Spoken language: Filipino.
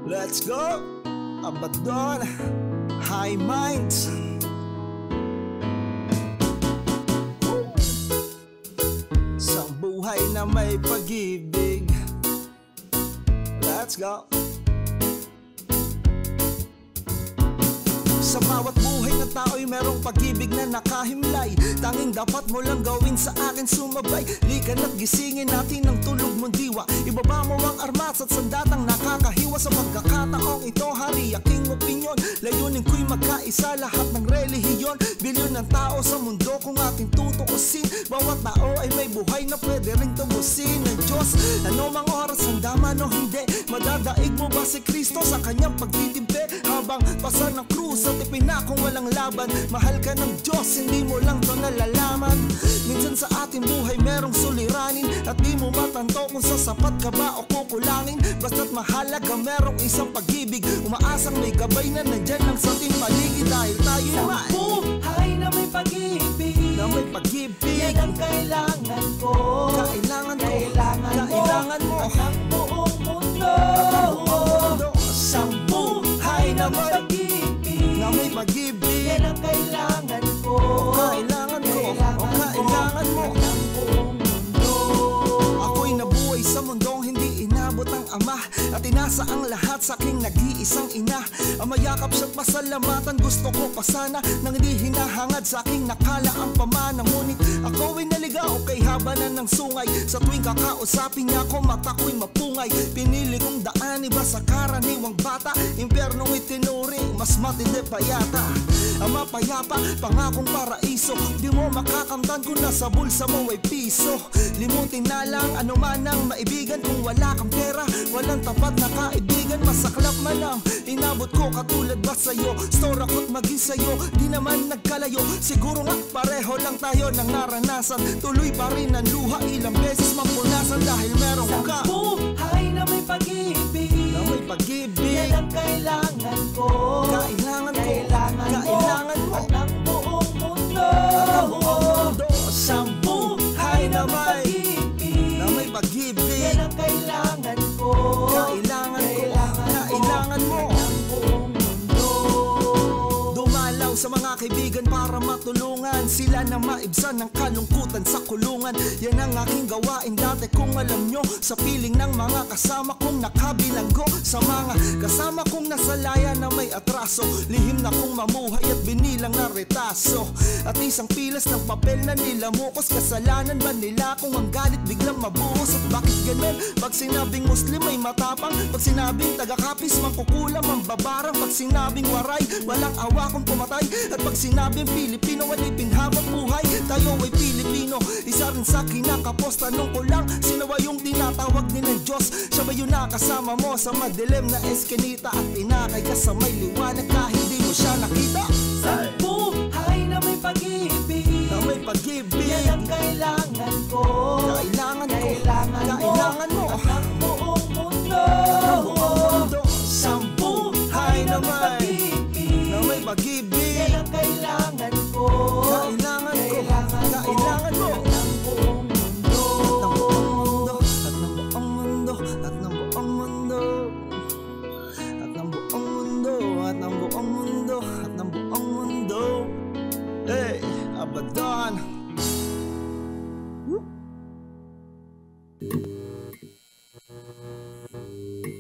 Let's go! Abaddon, High Minds. Sa buhay na may pag-ibig. Let's go! Sa bawat buhay ng tao'y merong pag-ibig na nakahimlay. Tanging dapat mo lang gawin sa akin sumabay. Likan at gisingin natin ang tulog mong diwa. Ibaba mo ang armas at sandatang nakakahiwa. Sa pagkakataong ito, hari aking opinyon. Layunin ko'y magkaisa lahat ng relihiyon. Bilyon ng tao sa mundo kung ating tutukusin. Bawat tao ay may buhay na pwede ring tubusin ng Diyos. Ano mang oras ang daman o hindi, madadaig mo ba si Kristo sa kanyang pagtitimpi? Habang pasa ng krus at ipinakong walang laban. Mahal ka ng Diyos, hindi mo lang to nalalaman. Minsan sa ating buhay merong suliranin, at di mo matanto kung sasapat ka ba o kukulangin. Basta't mahalaga merong isang pag-ibig, umaasang may gabay na nandyan lang sa ating paligid. Dahil tayo naman sa buhay na may pag-ibig, na may pag-ibig, yan ang kailangan ko. Kailangan ko, kailangan mo ang buong mundo. Sa buhay na may pag-ibig, na may pag-ibig, yan ang kailangan ko. Kailangan ko, kailangan mo ang buong mundo. Ako'y nabuhay sa mundong hindi inabot ang ama, at inasa ang lahat sa aking nag-iisang ina. Ang mayakap siya't pasalamatan, gusto ko pa sana nang hindi hinahangad sa aking nakala ang pamana. Ngunit ako ay naligaw kay haba na ng sungay. Sa tuwing kakausapin niya ko, mata ko'y mapungay. Pinili kong daan, iba sa karaniwang bata. Impyernong itinuring, mas matindi pa yata. Ang mapayapa, pangakong paraiso, di mo makakamtan kung nasa bulsa mo ay piso. Limutin na lang ano man ang maibigan kung wala kang pera. Walang tapat na kaibigan, masaklap man lang inabot ko katulad ba sa'yo. Store ako't maging sa'yo, di naman nagkalayo. Siguro nga pareho lang tayo ng naranasan. Tuloy pa rin ang luha, ilang beses mapunasan. Dahil meron ka sa buhay na may pag-ibig, na may pag-ibig, yan ang kailangan ko. Kailangan ko, kailangan mo ang buong mundo. Sa buhay na may pag-ibig, na may pag-ibig, yan ang kailangan ko. Kailangan mo ang buong mundo. Dumalaw sa mga kaibigan para matulungan sila na maibsan ng kalungkutan sa kulungan. Yan ang aking gawain dati kung alam nyo. Sa piling ng mga kasama kong nakabilanggo, sa mga kasama kong nasalaya na may atraso. Lihim na kong mamuhay at binilang na retaso. At isang pilas ng papel na nilamukos. Kasalanan ba nila kung ang galit biglang mabuhos? At bakit ganun? Pag sinabing Muslim ay matapang, pag sinabing taga-kapis mangkukulam ang babarang, pag sinabing waray walang awa kung pumatay, at pag sinabing Pilipino ay pinhabang buhay. Tayo ay Pilipino, isa rin sa kinakapos. Tanong ko lang, sino ba yung tinatawag ni ng Diyos? Siya ba yung nakasama mo sa madilim na eskinita, at pinakay ka sa may liwanag kahit hindi mo siya nakita? Sa buhay na may pag-ibig, na may pag-ibig, yan ang kailangan ko. Kailangan mo ang buong mundo. Sa buhay na may pag-ibig, yan ang kailangan ko. Kailangan mo ang buong mundo. At ng buong mundo, at ng buong mundo, at ng buong mundo, at ng buong mundo, at ng buong mundo. Hey, Abaddon.